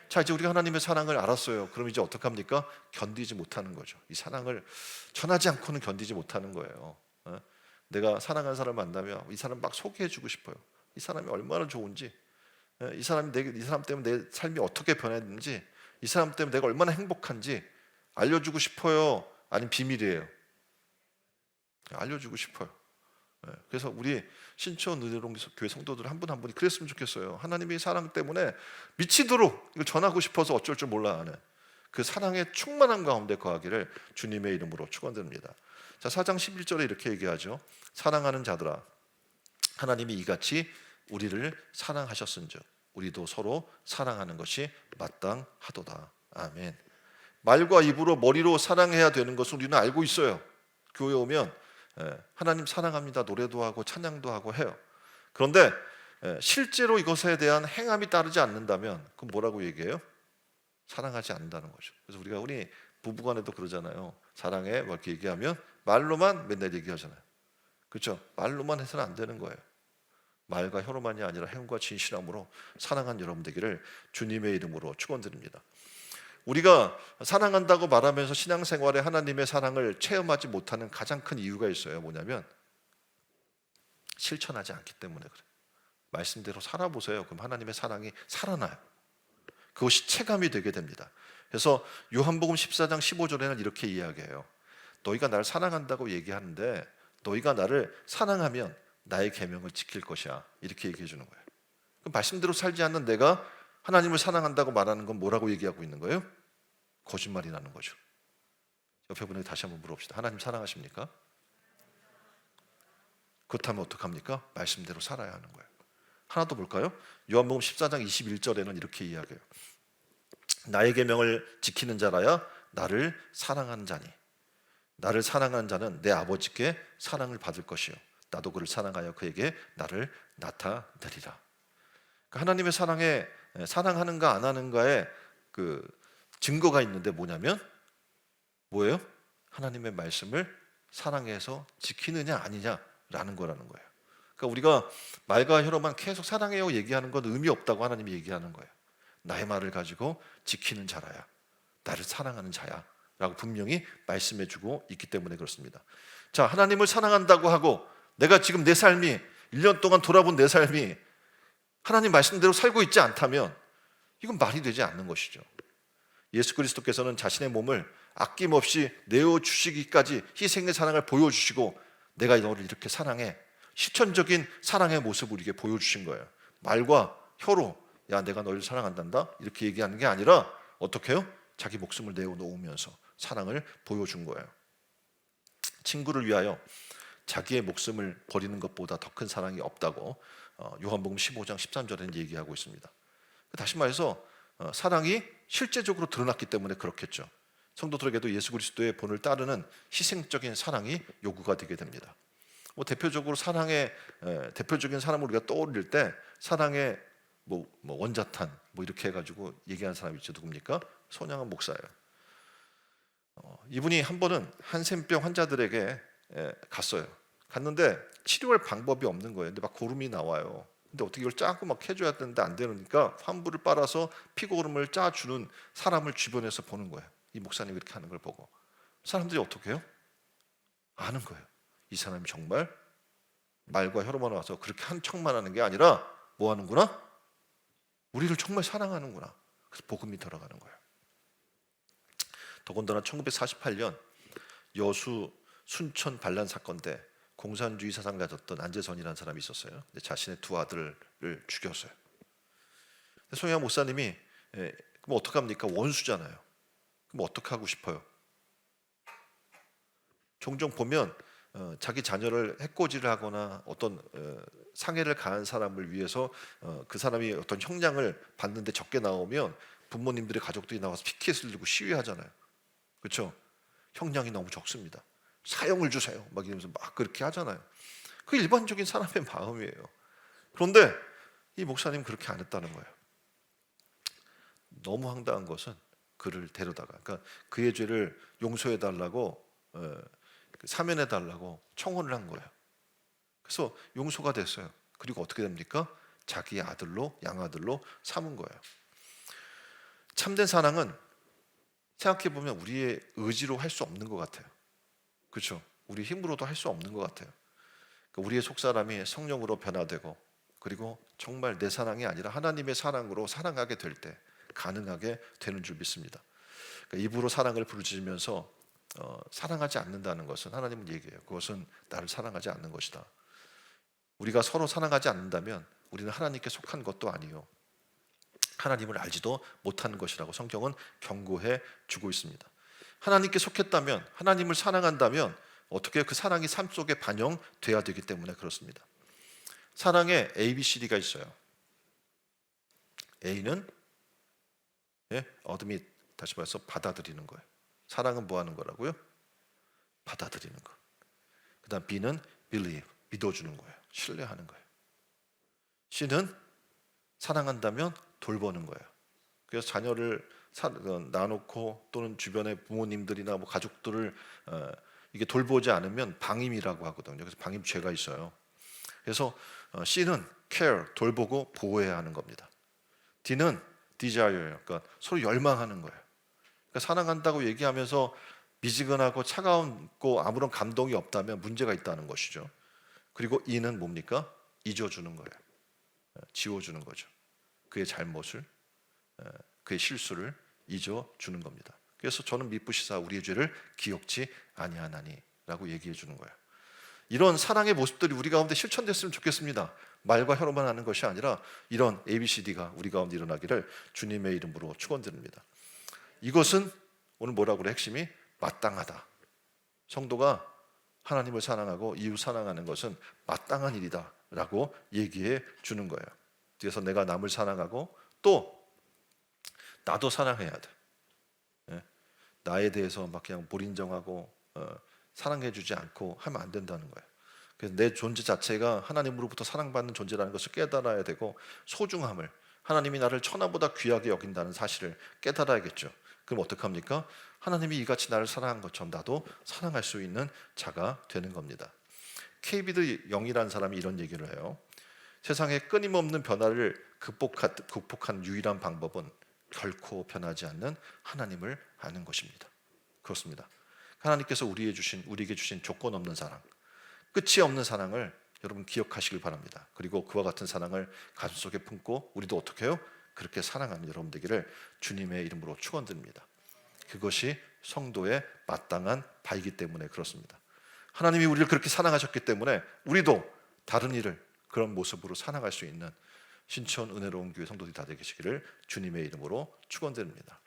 자, 이제 우리가 하나님의 사랑을 알았어요. 그럼 이제 어떡합니까? 견디지 못하는 거죠. 이 사랑을 전하지 않고는 견디지 못하는 거예요. 내가 사랑하는 사람을 만나면 이 사람 막 소개해주고 싶어요. 이 사람이 얼마나 좋은지, 이 사람 때문에 내 삶이 어떻게 변했는지, 이 사람 때문에 내가 얼마나 행복한지 알려주고 싶어요? 아니면 비밀이에요? 알려주고 싶어요. 그래서 우리 신촌 은혜로운 교회 성도들 한 분 한 분이 그랬으면 좋겠어요. 하나님의 사랑 때문에 미치도록 이걸 전하고 싶어서 어쩔 줄 몰라 하는 그 사랑의 충만함 가운데 거하기를 주님의 이름으로 축원드립니다. 자, 4장 11절에 이렇게 얘기하죠. 사랑하는 자들아, 하나님이 이같이 우리를 사랑하셨은즉 우리도 서로 사랑하는 것이 마땅하도다. 아멘. 말과 입으로 머리로 사랑해야 되는 것을 우리는 알고 있어요. 교회 오면 하나님 사랑합니다 노래도 하고 찬양도 하고 해요. 그런데 실제로 이것에 대한 행함이 따르지 않는다면 그럼 뭐라고 얘기해요? 사랑하지 않는다는 거죠. 그래서 우리 부부간에도 그러잖아요. 사랑해 뭐 이렇게 얘기하면 말로만 맨날 얘기하잖아요. 그렇죠? 말로만 해서는 안 되는 거예요. 말과 혀로만이 아니라 행과 진실함으로 사랑한 여러분 되기를 주님의 이름으로 축원드립니다. 우리가 사랑한다고 말하면서 신앙생활에 하나님의 사랑을 체험하지 못하는 가장 큰 이유가 있어요. 뭐냐면 실천하지 않기 때문에 그래요. 말씀대로 살아보세요. 그럼 하나님의 사랑이 살아나요. 그것이 체감이 되게 됩니다. 그래서 요한복음 14장 15절에는 이렇게 이야기해요. 너희가 나를 사랑한다고 얘기하는데 너희가 나를 사랑하면 나의 계명을 지킬 것이야. 이렇게 얘기해 주는 거예요. 그럼 말씀대로 살지 않는 내가 하나님을 사랑한다고 말하는 건 뭐라고 얘기하고 있는 거예요? 거짓말이라는 거죠. 옆에 분에게 다시 한번 물어봅시다. 하나님 사랑하십니까? 그렇다면 어떡합니까? 말씀대로 살아야 하는 거예요. 하나 더 볼까요? 요한복음 14장 21절에는 이렇게 이야기해요. 나의 계명을 지키는 자라야 나를 사랑하는 자니 나를 사랑하는 자는 내 아버지께 사랑을 받을 것이요 나도 그를 사랑하여 그에게 나를 나타내리라. 그러니까 하나님의 사랑에 사랑하는가 안 하는가에 그 증거가 있는데 뭐냐면 뭐예요? 하나님의 말씀을 사랑해서 지키느냐 아니냐라는 거라는 거예요. 그러니까 우리가 말과 혀로만 계속 사랑해요 얘기하는 건 의미 없다고 하나님이 얘기하는 거예요. 나의 말을 가지고 지키는 자라야 나를 사랑하는 자야 라고 분명히 말씀해 주고 있기 때문에 그렇습니다. 자, 하나님을 사랑한다고 하고 내가 지금 내 삶이 1년 동안 돌아본 내 삶이 하나님 말씀대로 살고 있지 않다면 이건 말이 되지 않는 것이죠. 예수 그리스도께서는 자신의 몸을 아낌없이 내어주시기까지 희생의 사랑을 보여주시고 내가 너를 이렇게 사랑해 실천적인 사랑의 모습을 우리에게 보여주신 거예요. 말과 혀로 야 내가 너를 사랑한단다 이렇게 얘기하는 게 아니라 어떻게 해요? 자기 목숨을 내어놓으면서 사랑을 보여준 거예요. 친구를 위하여 자기의 목숨을 버리는 것보다 더 큰 사랑이 없다고 요한복음 15장 13절에는 얘기하고 있습니다. 다시 말해서 사랑이 실제적으로 드러났기 때문에 그렇겠죠. 성도들에게도 예수 그리스도의 본을 따르는 희생적인 사랑이 요구가 되게 됩니다. 대표적으로 사랑의 대표적인 사람을 우리가 떠올릴 때 사랑의 원자탄 이렇게 해가지고 얘기하는 사람이 있죠. 누굽니까? 손양원 목사예요. 이분이 한 번은 한센병 환자들에게 갔어요. 갔는데 치료할 방법이 없는 거예요. 근데 막 고름이 나와요. 근데 어떻게 이걸 짜고 막 해줘야 되는데 안 되니까 환부를 빨아서 피고름을 짜주는 사람을 주변에서 보는 거예요. 이 목사님이 이렇게 하는 걸 보고 사람들이 어떻게 해요? 아는 거예요. 이 사람이 정말 말과 혀로만 와서 그렇게 한 척만 하는 게 아니라 뭐 하는구나? 우리를 정말 사랑하는구나. 그래서 복음이 들어가는 거예요. 더군다나 1948년 여수 순천 반란 사건 때 공산주의 사상을 가졌던 안재선이라는 사람이 있었어요. 근데 자신의 두 아들을 죽였어요. 송혜아 목사님이 그럼 어떡합니까? 원수잖아요. 그럼 어떻게 하고 싶어요? 종종 보면 자기 자녀를 해코지를 하거나 어떤 상해를 가한 사람을 위해서 그 사람이 어떤 형량을 받는데 적게 나오면 부모님들의 가족들이 나와서 피켓을 들고 시위하잖아요. 그렇죠? 형량이 너무 적습니다. 사형을 주세요. 막 이러면서 막 그렇게 하잖아요. 그 일반적인 사람의 마음이에요. 그런데 이 목사님 그렇게 안 했다는 거예요. 너무 황당한 것은 그를 데려다가 그러니까 그의 죄를 용서해 달라고 사면해 달라고 청혼을 한 거예요. 그래서 용서가 됐어요. 그리고 어떻게 됩니까? 자기 아들로 양아들로 삼은 거예요. 참된 사랑은 생각해 보면 우리의 의지로 할 수 없는 것 같아요. 그렇죠? 우리 힘으로도 할 수 없는 것 같아요. 우리의 속사람이 성령으로 변화되고 그리고 정말 내 사랑이 아니라 하나님의 사랑으로 사랑하게 될 때 가능하게 되는 줄 믿습니다. 입으로 사랑을 부르짖으면서 사랑하지 않는다는 것은 하나님은 얘기해요. 그것은 나를 사랑하지 않는 것이다. 우리가 서로 사랑하지 않는다면 우리는 하나님께 속한 것도 아니요 하나님을 알지도 못하는 것이라고 성경은 경고해 주고 있습니다. 하나님께 속했다면, 하나님을 사랑한다면 어떻게 그 사랑이 삶 속에 반영돼야 되기 때문에 그렇습니다. 사랑에 ABCD가 있어요. A는 어드밋, 다시 말해서 받아들이는 거예요. 사랑은 뭐 하는 거라고요? 받아들이는 거. 그 다음 B는 believe, 믿어주는 거예요. 신뢰하는 거예요. C는 사랑한다면 돌보는 거예요. 그래서 자녀를 놔놓고 또는 주변의 부모님들이나 뭐 가족들을 이게 돌보지 않으면 방임이라고 하거든요. 그래서 방임죄가 있어요. 그래서 C는 care, 돌보고 보호해야 하는 겁니다. D는 desire예요. 그러니까 서로 열망하는 거예요. 그러니까 사랑한다고 얘기하면서 미지근하고 차가운고 아무런 감동이 없다면 문제가 있다는 것이죠. 그리고 E는 뭡니까? 잊어주는 거예요. 지워주는 거죠. 그의 잘못을, 그의 실수를 잊어주는 겁니다. 그래서 저는 미쁘시사 우리의 죄를 기억지 아니하나니라고 얘기해 주는 거예요. 이런 사랑의 모습들이 우리 가운데 실천됐으면 좋겠습니다. 말과 혀로만 하는 것이 아니라 이런 ABCD가 우리 가운데 일어나기를 주님의 이름으로 축원드립니다. 이것은 오늘 뭐라고 그래? 핵심이 마땅하다. 성도가 하나님을 사랑하고 이웃 사랑하는 것은 마땅한 일이다 라고 얘기해 주는 거예요. 그래서 내가 남을 사랑하고 또 나도 사랑해야 돼. 나에 대해서 막 그냥 몰인정하고 사랑해 주지 않고 하면 안 된다는 거예요. 그래서 내 존재 자체가 하나님으로부터 사랑받는 존재라는 것을 깨달아야 되고 소중함을, 하나님이 나를 천하보다 귀하게 여긴다는 사실을 깨달아야겠죠. 그럼 어떡합니까? 하나님이 이같이 나를 사랑한 것처럼 나도 사랑할 수 있는 자가 되는 겁니다. 케이비드 영이라는 사람이 이런 얘기를 해요. 세상의 끊임없는 변화를 극복한 유일한 방법은 결코 변하지 않는 하나님을 아는 것입니다. 그렇습니다. 하나님께서 우리에게 주신 조건 없는 사랑, 끝이 없는 사랑을 여러분 기억하시길 바랍니다. 그리고 그와 같은 사랑을 가슴속에 품고 우리도 어떻게 해요? 그렇게 사랑하는 여러분 되기를 주님의 이름으로 축원드립니다. 그것이 성도의 마땅한 바이기 때문에 그렇습니다. 하나님이 우리를 그렇게 사랑하셨기 때문에 우리도 다른 이를 그런 모습으로 사랑할 수 있는 신천 은혜로운 교회 성도들이 다 되시기를 주님의 이름으로 축원드립니다.